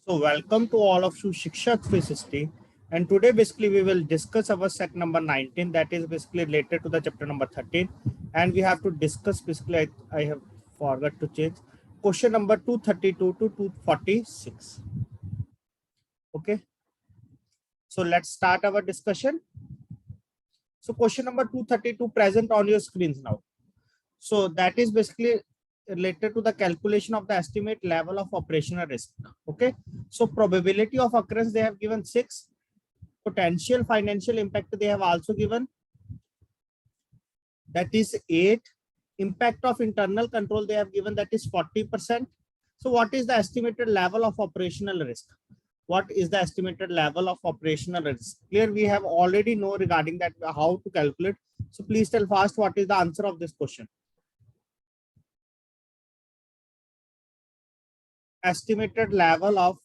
So welcome to all of you Shikshak 360, and today basically we will discuss our set number 19, that is basically related to the chapter number 13, and we have to discuss basically I have forgot to change question number 232 to 246. Okay, so let's start our discussion. So question number 232 present on your screens now. So that is basically related to the calculation of the estimate level of operational risk. Okay, so probability of occurrence they have given 6, potential financial impact they have also given, that is 8, impact of internal control they have given, that is 40%. So what is the estimated level of operational risk? What is the estimated level of operational risk? Here we have already know regarding that how to calculate. So please tell fast what is the answer of this question. Estimated level of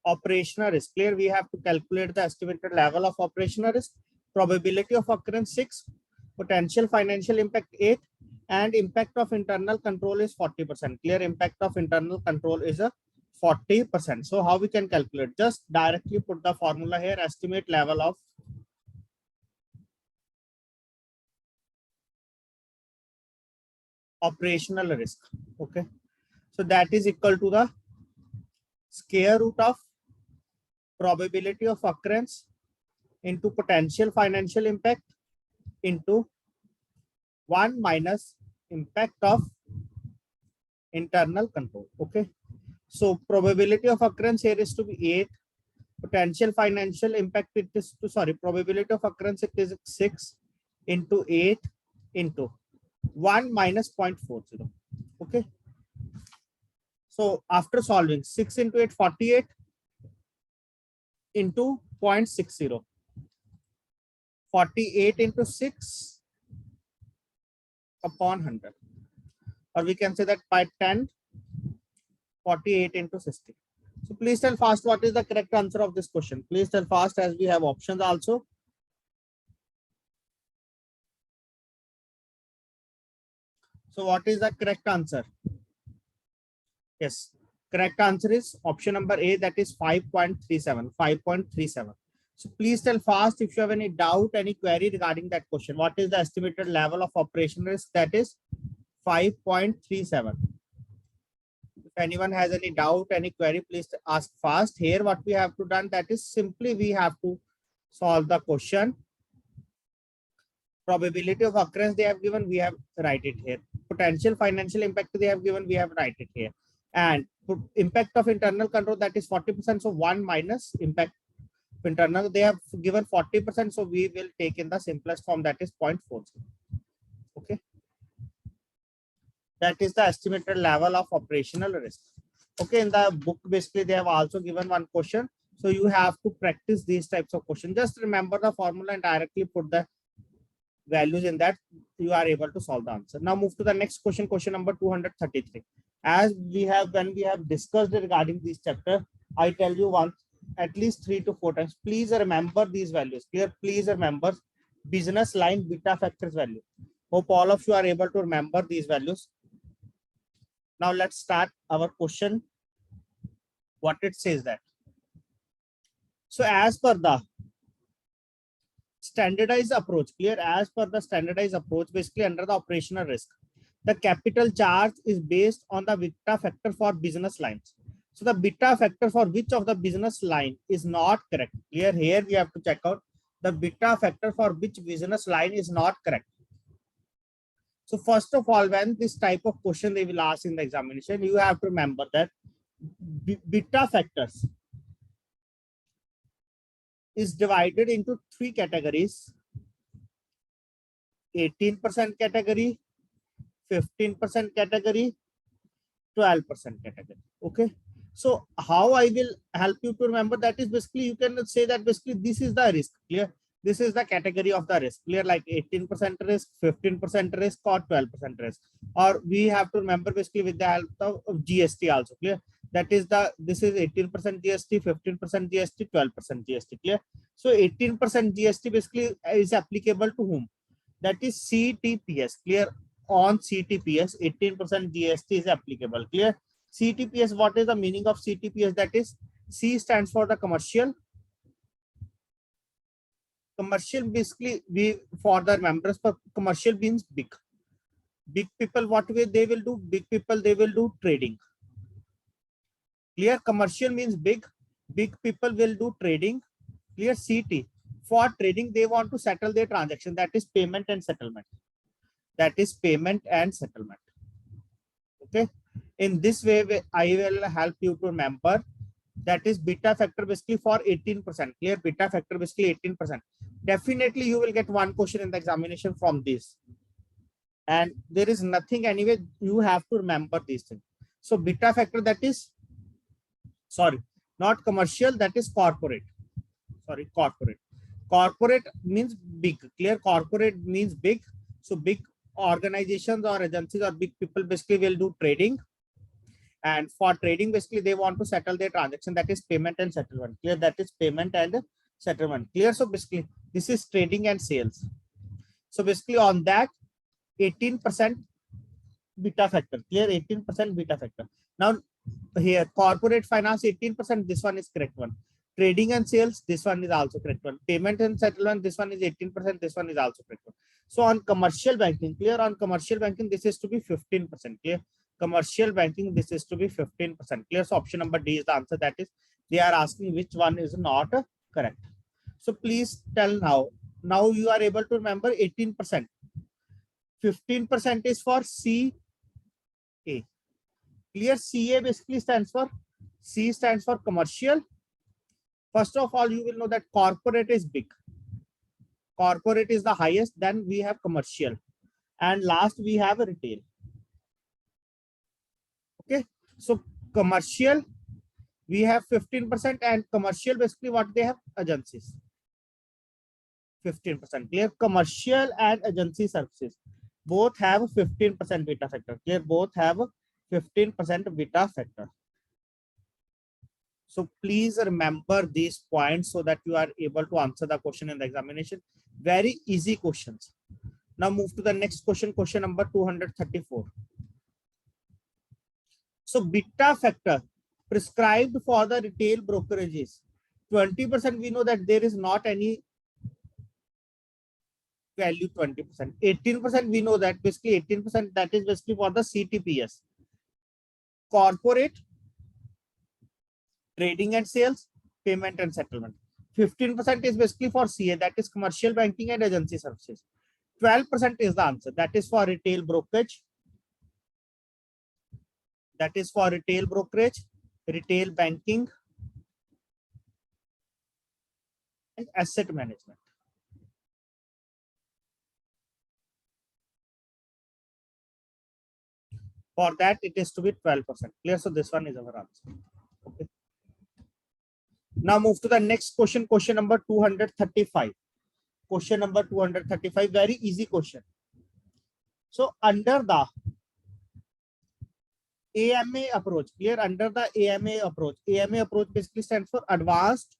operational risk. Clear, we have to calculate the estimated level of operational risk. Probability of occurrence 6, potential financial impact 8, and impact of internal control is 40%. Clear, impact of internal control is a 40%. So how we can calculate? Just directly put the formula here, estimate level of operational risk. Okay, so that is equal to the square root of probability of occurrence into potential financial impact into 1 minus impact of internal control. Okay, so probability of occurrence here is to be 8, potential financial impact it is to, sorry, probability of occurrence it is 6 into 8 into 1 minus 0.40. Okay, so after solving 6 into 8, 48 into 0.60, 48 into 6 upon 100, or we can say that by 10, 48 into 60. So please tell fast what is the correct answer of this question. Please tell fast, as we have options also. So what is the correct answer? Yes, correct answer is option number A, that is 5.37. 5.37. So please tell fast if you have any doubt, any query regarding that question. What is the estimated level of operation risk? That is 5.37. If anyone has any doubt, any query, please ask fast. Here what we have to done, that is simply we have to solve the question. Probability of occurrence they have given, we have write it here. Potential financial impact they have given, we have write it here. And impact of internal control, that is 40%. So 1 minus impact internal, they have given 40%. So we will take in the simplest form, that is 0.40. Okay, that is the estimated level of operational risk. Okay, in the book basically they have also given one question, so you have to practice these types of questions. Just remember the formula and directly put the values in that, you are able to solve the answer. Now move to the next question, question number 233. As we have, when we have discussed regarding this chapter, I tell you once at least 3 to 4 times, please remember these values. Clear, please remember business line beta factors value. Hope all of you are able to remember these values. Now let's start our question. What it says that. So as per the standardized approach, clear, as per the standardized approach, basically under the operational risk, the capital charge is based on the beta factor for business lines. So the beta factor for which of the business line is not correct? Clear, here we have to check out the beta factor for which business line is not correct. So first of all, when this type of question they will ask in the examination, you have to remember that beta factors is divided into 3 categories: 18% category, 15% category, 12% category. Okay, so how I will help you to remember that is basically you can say that basically this is the risk. Clear, this is the category of the risk. Clear, like 18% risk, 15% risk, or 12% risk. Or we have to remember basically with the help of GST also. Clear, that is the, this is 18% GST, 15% GST, 12% GST. Clear, so 18% GST basically is applicable to whom? that is CTPS. Clear? On CTPS, 18% GST is applicable. Clear? CTPS, what is the meaning of CTPS? That is, C stands for the commercial. Commercial basically, we for the members, but commercial means big. Big people, what way they will do? Big people, they will do trading. Clear? Commercial means big. Big people will do trading. Clear? CT. For trading, they want to settle their transaction. That is payment and settlement. That is payment and settlement. Okay. In this way, I will help you to remember. That is beta factor basically for 18%. Clear? Beta factor basically 18%. Definitely you will get one question in the examination from this. And there is nothing anyway, you have to remember these things. So beta factor, that is, sorry, not commercial, that is corporate. Sorry, corporate. Corporate means big. Clear? Corporate means big. So big organizations or agencies or big people basically will do trading. And for trading, basically they want to settle their transaction. That is payment and settlement. Clear? That is payment and settlement. Clear? So basically this is trading and sales. So basically on that 18% beta factor. Clear? 18% beta factor. Now here corporate finance 18%. This one is correct one. Trading and sales, this one is also correct one. Payment and settlement, this one is 18%. This one is also correct one. So on commercial banking, clear? On commercial banking, this is to be 15%. Clear? Commercial banking, this is to be 15%. Clear? So option number D is the answer. That is, they are asking which one is not correct. So please tell now. Now you are able to remember 18%. 15% is for CA. Clear? CA basically stands for, C stands for commercial. First of all, you will know that corporate is big. Corporate is the highest. Then we have commercial. And last we have a retail. Okay. So commercial, we have 15%, and commercial basically what they have? Agencies. 15%. Clear? Commercial and agency services both have 15% beta factor. Clear? Both have 15% beta factor. So please remember these points so that you are able to answer the question in the examination. Very easy questions. Now move to the next question, question number 234. So beta factor prescribed for the retail brokerages, 20%. We know that there is not any value 20%. 18% we know that basically 18% that is basically for the CTPS. Corporate, trading and sales, payment and settlement. 15% is basically for CA, that is commercial banking and agency services. 12% is the answer. That is for retail brokerage. That is for retail brokerage, retail banking, and asset management. For that, it is to be 12%. Clear? So this one is our answer. Okay. Now move to the next question, question number 235. Question number 235, very easy question. So under the AMA approach, clear? Under the AMA approach basically stands for advanced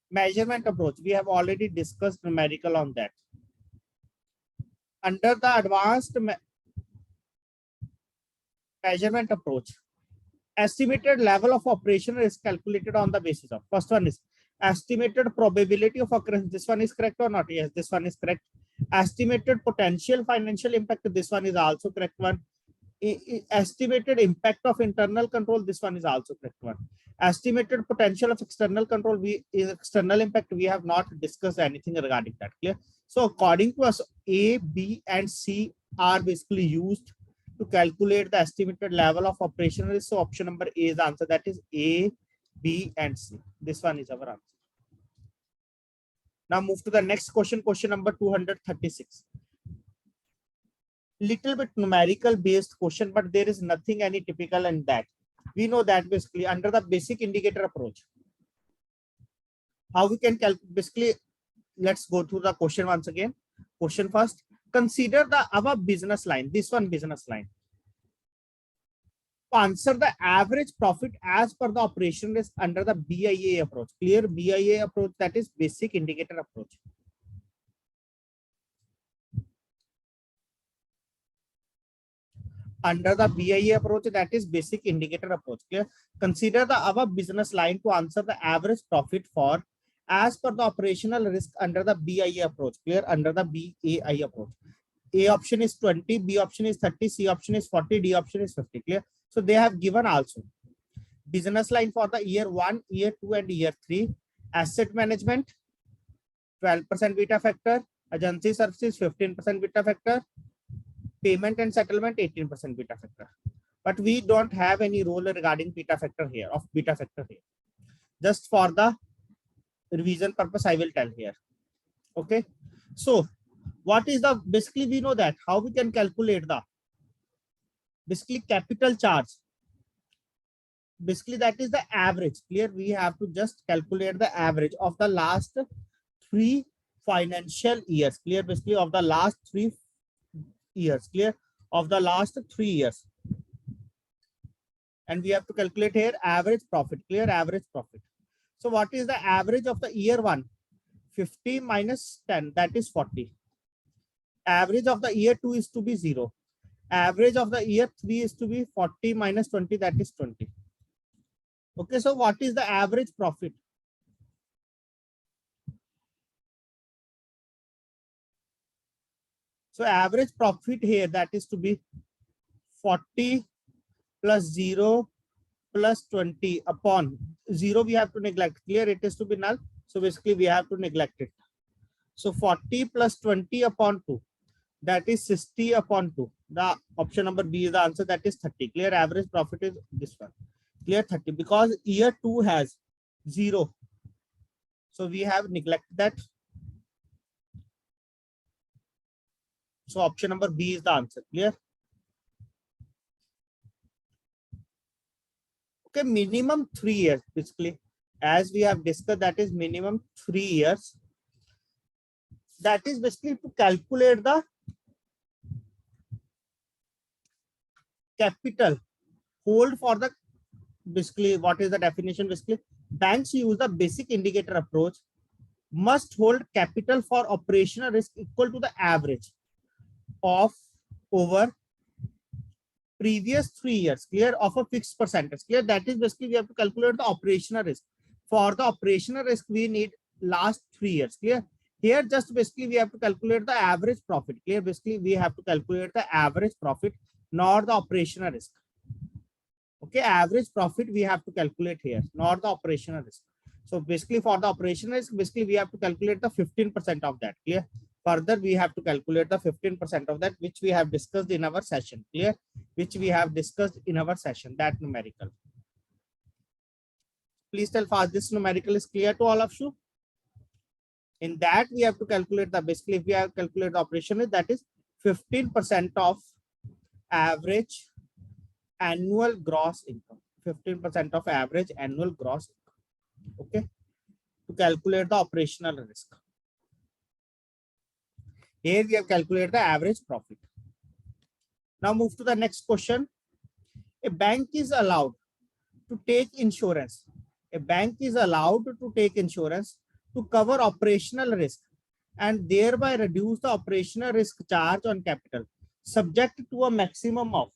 measurement approach. We have already discussed numerical on that. Under the advanced measurement approach, estimated level of operation is calculated on the basis of, first one is estimated probability of occurrence. This one is correct or not? Yes, this one is correct. Estimated potential financial impact. This one is also correct one. Estimated impact of internal control. This one is also correct one. Estimated potential of external control. External impact, we have not discussed anything regarding that. Clear? So according to us, A, B, and C are basically used to calculate the estimated level of operational risk. So option number A is the answer. That is A, B, and C. This one is our answer. Now move to the next question, question number 236. Little bit numerical based question, but there is nothing any typical in that. We know that basically under the basic indicator approach, how we can calculate, basically, let's go through the question once again. Question first, consider the above business line, this one business line. To answer the average profit as per the operation risk under the BIA approach. Clear? BIA approach, that is basic indicator approach. under the BIA approach, that is basic indicator approach. Clear? Consider the above business line to answer the average profit for as per the operational risk under the BIA approach. Clear? Under the BAI approach. A option is 20, B option is 30, C option is 40, D option is 50. Clear? So they have given also business line for the year 1, year 2, and year 3. Asset management, 12% beta factor. Agency services, 15% beta factor. Payment and settlement, 18% beta factor. But we don't have any rule regarding beta factor here, Just for the revision purpose, I will tell here. Okay. So what is the, basically we know that how we can calculate the basically capital charge. Basically that is the average. Clear? We have to just calculate the average of the last 3 financial years. Clear? Basically of the last 3 years. Clear? Of the last 3 years. And we have to calculate here average profit. Clear? Average profit. So what is the average of the year 1? 50 minus 10, that is 40. Average of the year 2 is to be 0. Average of the year 3 is to be 40 minus 20, that is 20. Okay, so what is the average profit? So average profit here, that is to be 40 plus 0 plus 20 upon 0 we have to neglect. Clear? It is to be null. So basically we have to neglect it. So 40 plus 20 upon 2, that is 60 upon 2. The option number B is the answer, that is 30. Clear? Average profit is this one. Clear? 30, because year 2 has 0. So we have neglected that. So option number B is the answer. Clear? Okay, minimum 3 years basically. As we have discussed, that is minimum 3 years. That is basically to calculate the capital hold for the, basically what is the definition? Basically banks use the basic indicator approach, must hold capital for operational risk equal to the average of over previous 3 years. Clear? Of a fixed percentage. Clear? That is basically we have to calculate the operational risk. For the operational risk we need last 3 years. Clear? Here just basically we have to calculate the average profit. Clear? Basically we have to calculate the average profit, not the operational risk. Okay, average profit we have to calculate here, not the operational risk. So basically for the operational risk, basically we have to calculate the 15% of that. Clear? Further we have to calculate the 15% of that, which we have discussed in our session. Clear? Which we have discussed in our session, that numerical. Please tell fast, this numerical is clear to all of you? In that we have to calculate the, basically if we have calculated the operation, that is 15% of average annual gross income. 15% of average annual gross income. Okay, to calculate the operational risk. Here we have calculated the average profit. Now move to the next question. A bank is allowed to take insurance. A bank is allowed to take insurance to cover operational risk and thereby reduce the operational risk charge on capital, subject to a maximum of.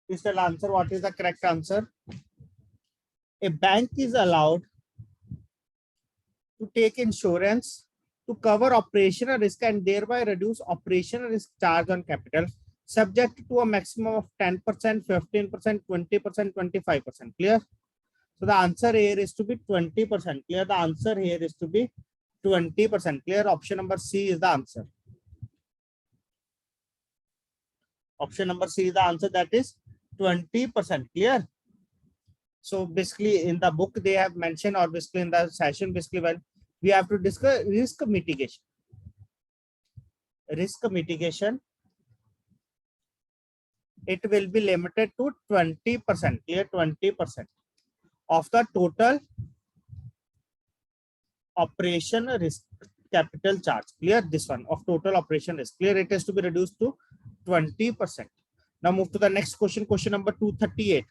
Please tell answer, what is the correct answer? A bank is allowed to take insurance to cover operational risk and thereby reduce operational risk charge on capital, subject to a maximum of 10%, 15%, 20%, 25%. Clear? So the answer here is to be 20%. Clear? The answer here is to be 20%. Clear? Option number C is the answer. Option number C is the answer, that is 20%. Clear? So basically in the book they have mentioned, or basically in the session, basically when we have to discuss risk mitigation. Risk mitigation, it will be limited to 20%. Clear? 20% of the total operation risk capital charge. Clear? This one of total operation risk. Clear? It has to be reduced to 20%. Now move to the next question, question number 238.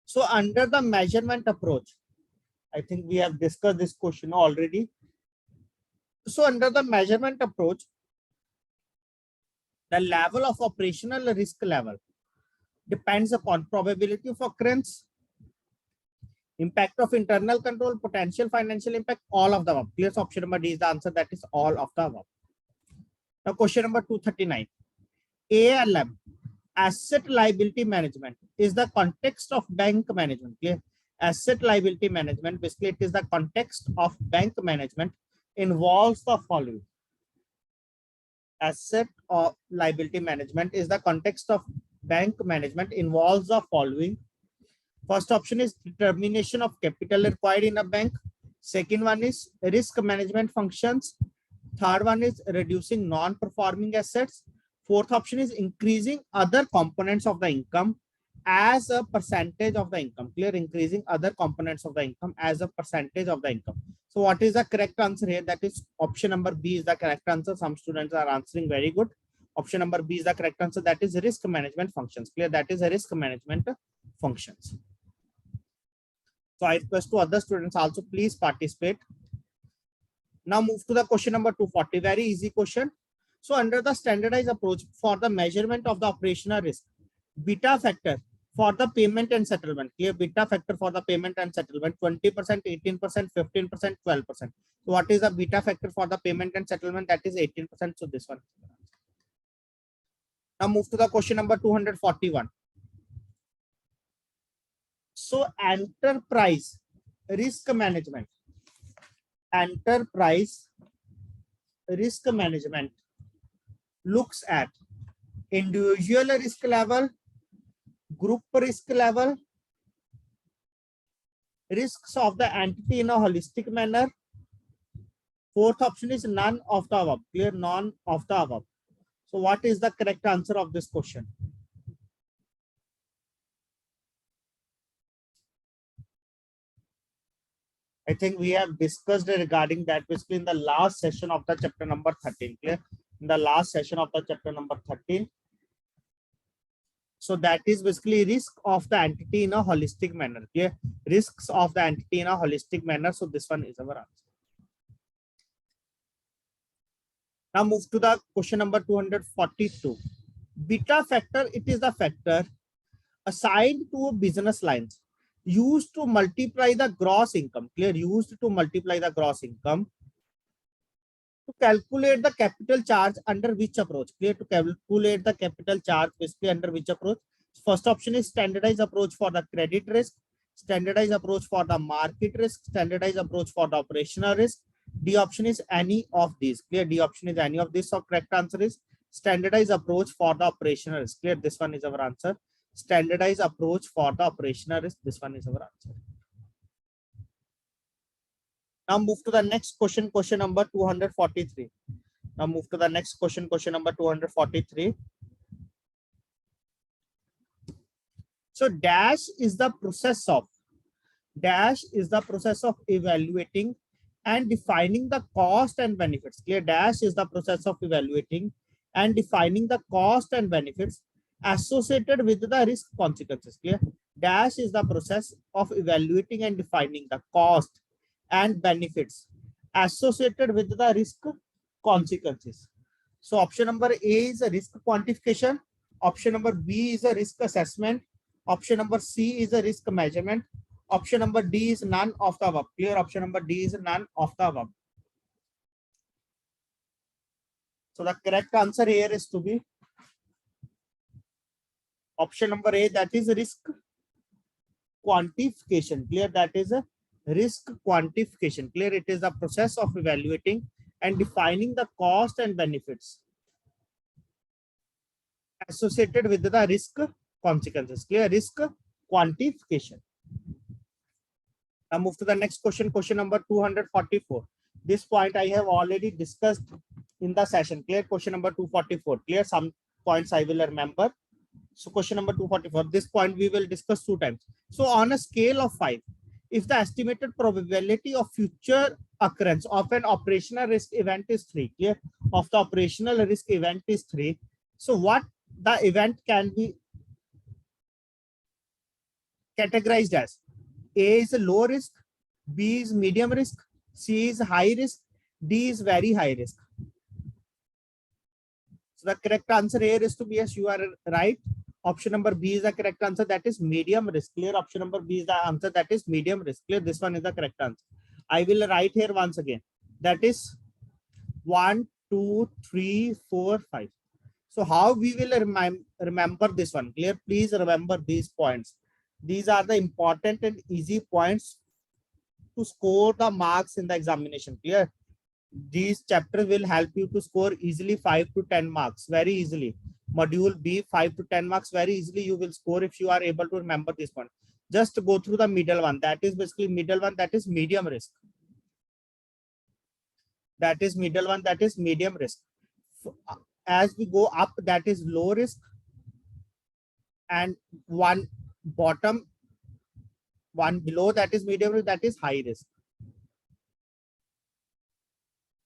So under the measurement approach, I think we have discussed this question already. So under the measurement approach, the level of operational risk level depends upon probability of occurrence, impact of internal control, potential financial impact, all of the above. Clear? So option number D is the answer. That is all of the above. Now question number 239. ALM, asset liability management, is the context of bank management. Clear? Asset liability management, basically it is the context of bank management, involves the following. Asset or liability management is the context of bank management, involves the following. First option is determination of capital required in a bank. Second one is risk management functions. Third one is reducing non-performing assets. Fourth option is increasing other components of the income as a percentage of the income. Clear? Increasing other components of the income as a percentage of the income. So what is the correct answer here? That is option number B is the correct answer. Some students are answering very good. Option number B is the correct answer. That is risk management functions. Clear? That is a risk management functions. So I request to other students also, please participate. Now move to the question number 240. Very easy question. So under the standardized approach for the measurement of the operational risk, beta factor for the payment and settlement. Clear? Beta factor for the payment and settlement, 20%, 18%, 15%, 12%. So what is the beta factor for the payment and settlement? That is 18%. So this one. Now move to the question number 241. So enterprise risk management. Enterprise risk management looks at individual risk level, group risk level, risks of the entity in a holistic manner. Fourth option is none of the above. Clear? None of the above. So what is the correct answer of this question? I think we have discussed regarding that basically in the last session of the chapter number 13. Clear? In the last session of the chapter number 13. So that is basically risk of the entity in a holistic manner. Clear? Risks of the entity in a holistic manner. So this one is our answer. Now move to the question number 242. Beta factor, it is the factor assigned to business lines used to multiply the gross income. Clear? Used to multiply the gross income to calculate the capital charge under which approach? Clear? To calculate the capital charge basically under which approach? First option is standardized approach for the credit risk, standardized approach for the market risk, standardized approach for the operational risk. D option is any of these. Clear? D option is any of these. So correct answer is standardized approach for the operational risk. Clear? This one is our answer. Standardized approach for the operational risk. This one is our answer. Now move to the next question, question number 243. Now move to the next question, question number 243. So dash is the process of evaluating and defining the cost and benefits. Clear? Dash is the process of evaluating and defining the cost and benefits associated with the risk consequences. Clear? Dash is the process of evaluating and defining the cost and benefits associated with the risk consequences. So option number A is a risk quantification. Option number B is a risk assessment. Option number C is a risk measurement. Option number D is none of the above. Clear? Option number D is none of the above. So the correct answer here is to be option number A, that is risk quantification. Clear? That is a risk quantification. Clear? It is the process of evaluating and defining the cost and benefits associated with the risk consequences. Clear? Risk quantification. Now move to the next question, question number 244. This point I have already discussed in the session. Clear? Question number 244. Clear? Some points I will remember. So question number 244. This point we will discuss 2 times. So on a scale of 5, if the estimated probability of future occurrence of an operational risk event is 3, clear? Of the operational risk event is 3. So what the event can categorized as A is a low risk, B is medium risk, C is high risk, D is very high risk. So the correct answer here is to be yes, you are right. Option number B is the correct answer. That is medium risk. Clear. Option number B is the answer. That is medium risk. Clear. This one is the correct answer. I will write here once again. That is 1, 2, 3, 4, 5. So how we will remember this one? Clear. Please remember these points. These are the important and easy points to score the marks in the examination. Clear. These chapters will help you to score easily 5 to 10 marks very easily. Module B 5 to 10 marks very easily you will score if you are able to remember this one. Just go through the middle one. That is basically middle one. That is medium risk. That is middle one. That is medium risk. As we go up, that is low risk, and one bottom, one below, that is medium risk. That is high risk.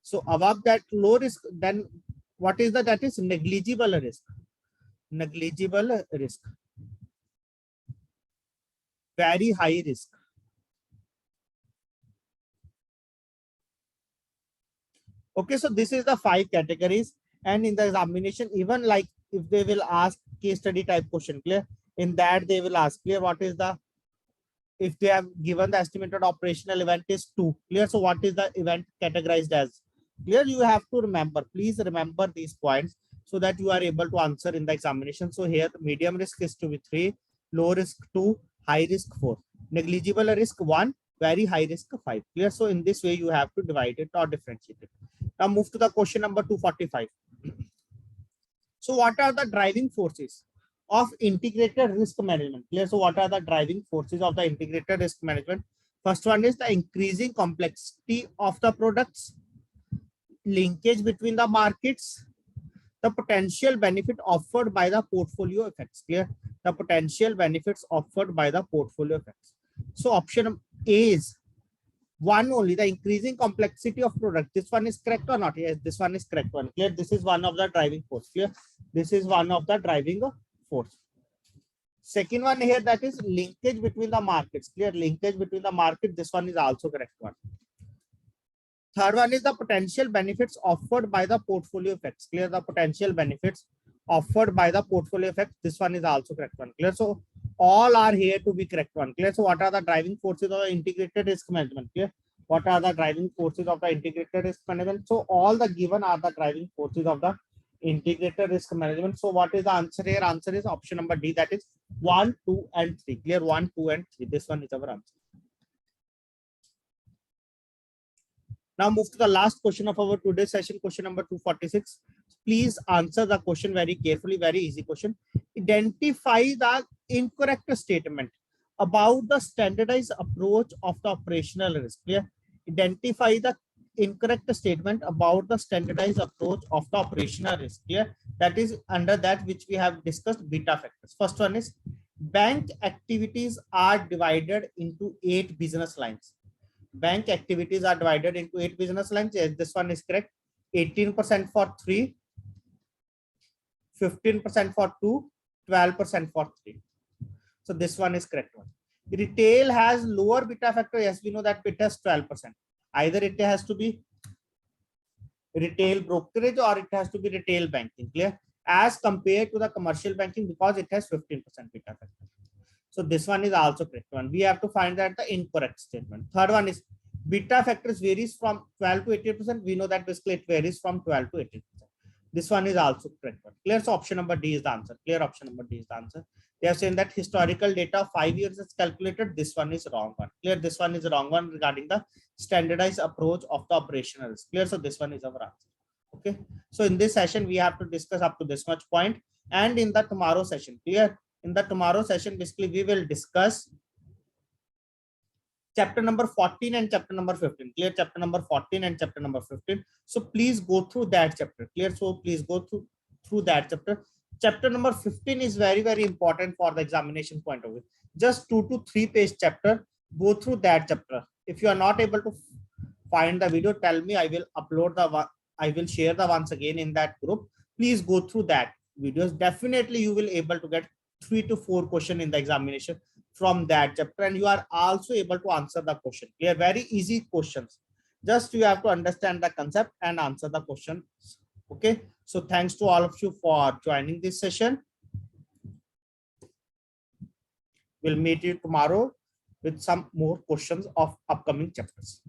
So above that low risk, then what is that? That is negligible risk. Negligible risk. Very high risk. Okay, so this is the 5 categories. And in the examination, even like if they will ask case study type question, clear, in that they will ask, clear, what is the, if they have given the estimated operational event is 2, clear, so what is the event categorized as? Clear, you have to remember, please remember these points so that you are able to answer in the examination. So here medium risk is to be 3, low risk 2, high risk 4, negligible risk 1, very high risk 5. Clear. So in this way you have to divide it or differentiate it. Now move to the question number 245. So what are the driving forces of integrated risk management? Clear. So what are the driving forces of the integrated risk management? First one is the increasing complexity of the products, linkage between the markets, the potential benefit offered by the portfolio effects. Clear. The potential benefits offered by the portfolio effects. So option A is one only, the increasing complexity of product. This one is correct or not? Yes, this one is correct one. Clear. This is one of the driving force. Clear. This is one of the driving force. Second one here, that is linkage between the markets. Clear. Linkage between the market. This one is also correct one. Third one is the potential benefits offered by the portfolio effects. Clear. The potential benefits offered by the portfolio effects. This one is also correct one. Clear. So all are here to be correct one. Clear. So what are the driving forces of the integrated risk management? Clear. What are the driving forces of the integrated risk management? So all the given are the driving forces of the integrated risk management. So what is the answer here? Answer is option number D. That is 1, 2, and 3. Clear. 1, 2, and 3. This one is our answer. Now move to the last question of our today's session, question number 246. Please answer the question very carefully, very easy question. Identify the incorrect statement about the standardized approach of the operational risk. Clear? Identify the incorrect statement about the standardized approach of the operational risk. Clear? That is under that which we have discussed beta factors. First one is bank activities are divided into 8 business lines. Bank activities are divided into 8 business lines. Yes, this one is correct. 18% for 3, 15% for 2, 12% for 3. So this one is correct one. Retail has lower beta factor. Yes, we know that beta is 12%. Either it has to be retail brokerage or it has to be retail banking. Clear? As compared to the commercial banking, because it has 15% beta factor. So this one is also correct one. We have to find that the incorrect statement. Third one is beta factors varies from 12 to 18%. We know that basically it varies from 12 to 18%. This one is also correct one. Clear. So option number D is the answer. Clear. Option number D is the answer. They have saying that historical data 5 years is calculated. This one is wrong one. Clear. This one is wrong one regarding the standardized approach of the operational risk. Clear. So this one is our answer. Okay. So in this session, we have to discuss up to this much point. And in the tomorrow session, clear. In the tomorrow session, basically we will discuss chapter number 14 and chapter number 15. Clear. Chapter number 14 and chapter number 15. So please go through that chapter. Clear. So please go through that chapter. Chapter number 15 is very, very important for the examination point of view. Just 2 to 3 page chapter. Go through that chapter. If you are not able to find the video, tell me. I will upload the one. I will share the once again in that group. Please go through that videos. Definitely you will able to get 3 to 4 questions in the examination from that chapter, and you are also able to answer the question. They are very easy questions. Just you have to understand the concept and answer the question. Okay. So thanks to all of you for joining this session. We'll meet you tomorrow with some more questions of upcoming chapters.